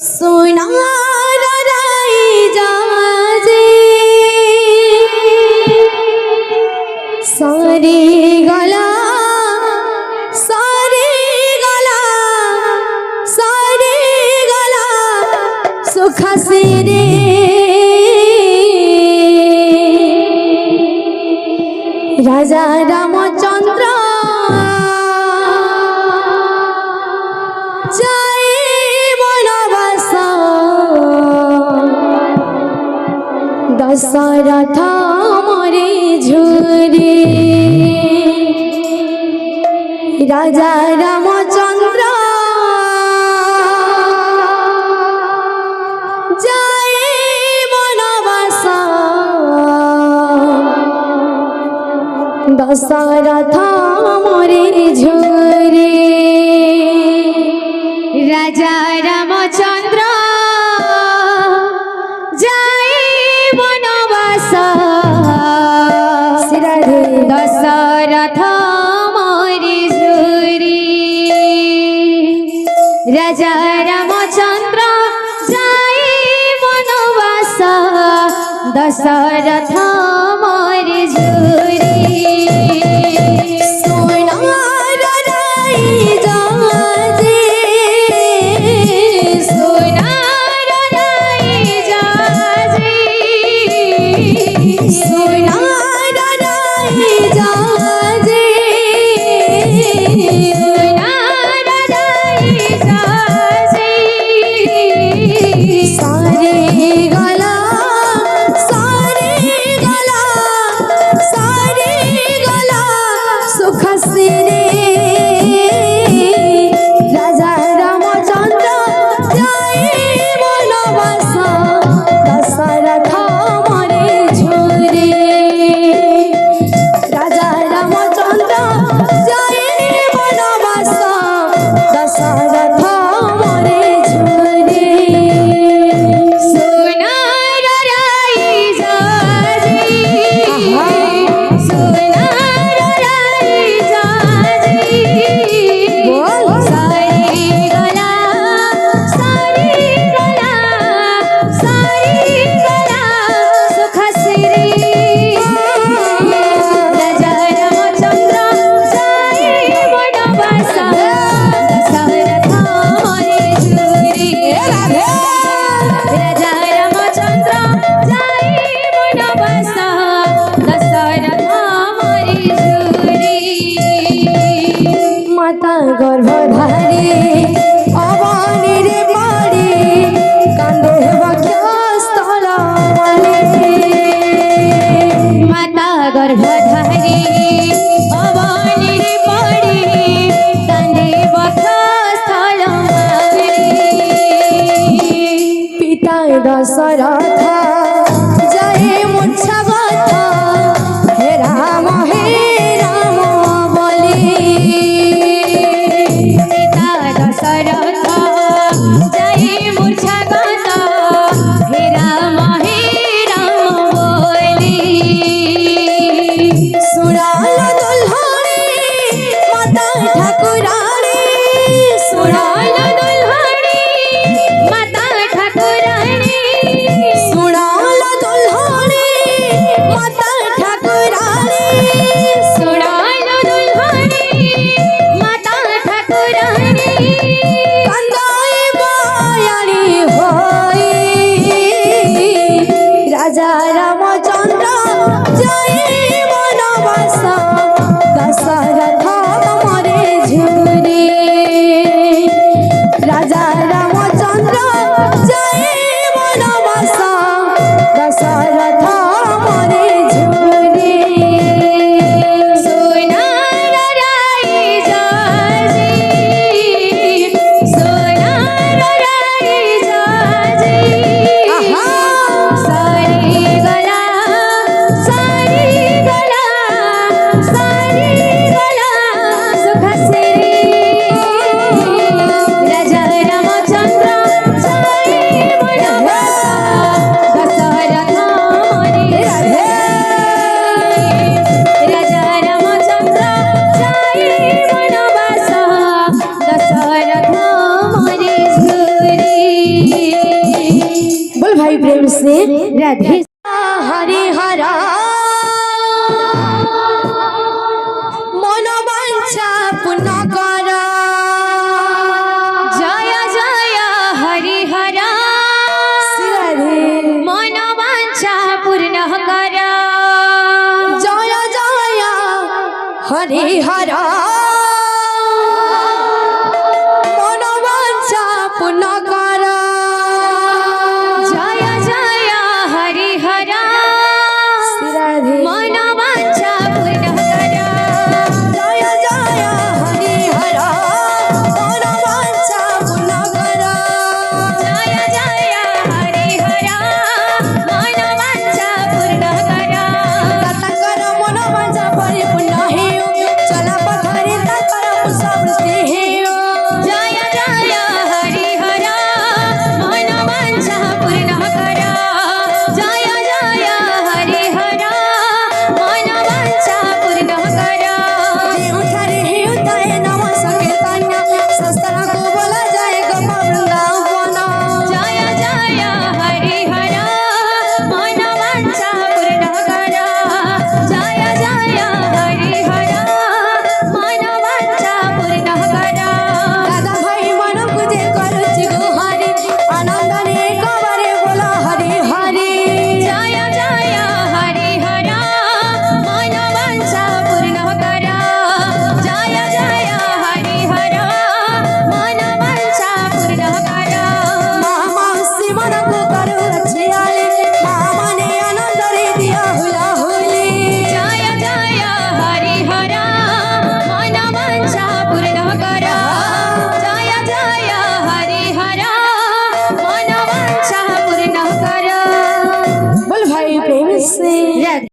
সোনার রাইজাজে সারে গলা সারে গলা সারে গলা সুখাসে রে রাজা রামচন্দ্র दशरथ मोरे झुरे राजा रामचंद्र जाए वनवास दशरथ मोरे झुरे राजा रामचंद्र दशरथ मोरे झुरे राजा रामचंद्र जाए वनवास दशरथ मोरे झुरे सोनार राइजाजे सोनार राइजाजे सोनार राइजाजे सोनार राइजाजे सारे गला सारे गला सारे गला सुख से रे राजा रामचंद्र जाए वनवास दशरथ मोरे झुरे राजा रामचंद्र जाए वनवास दशरथ मोरे झुरे सोनार राइजाजे सोनार राइजाजे सारे गला सारे गला सारे गला सुख से रे राजा रामचंद्र जाए वनवास दशरथ मोरे झुरे राजा रामचंद्र जाए वनवास दशरथ मोरे झुरे माता गर्भधारे अवनीरे पड़े कांदे वक्षस्थल माता गर्भधारे अवनीरे पड़े कांदे वक्षस्थल पिता दशरथ जाए मूर्छागत हे राम बोले पिता दशरथ जाए मूर्छागत हे राम बोले सुराल दुल्हने माता ठाकुरानी सुराल दुल्हने माता ठाकुरानी सुराल दुल्हने माता ठाकुरानी सुराल दुल्हने माता ठाकुरानी कंदाए मायानी हो बोल भाई प्रेम से राधे हरे हरा मनोवांछा पूर्ण करा जय जय हरि हरा मनोवांछा पूर्ण करा जय जय हरि हरा मनोवांछा पूर्ण करा जय जय हरि हरा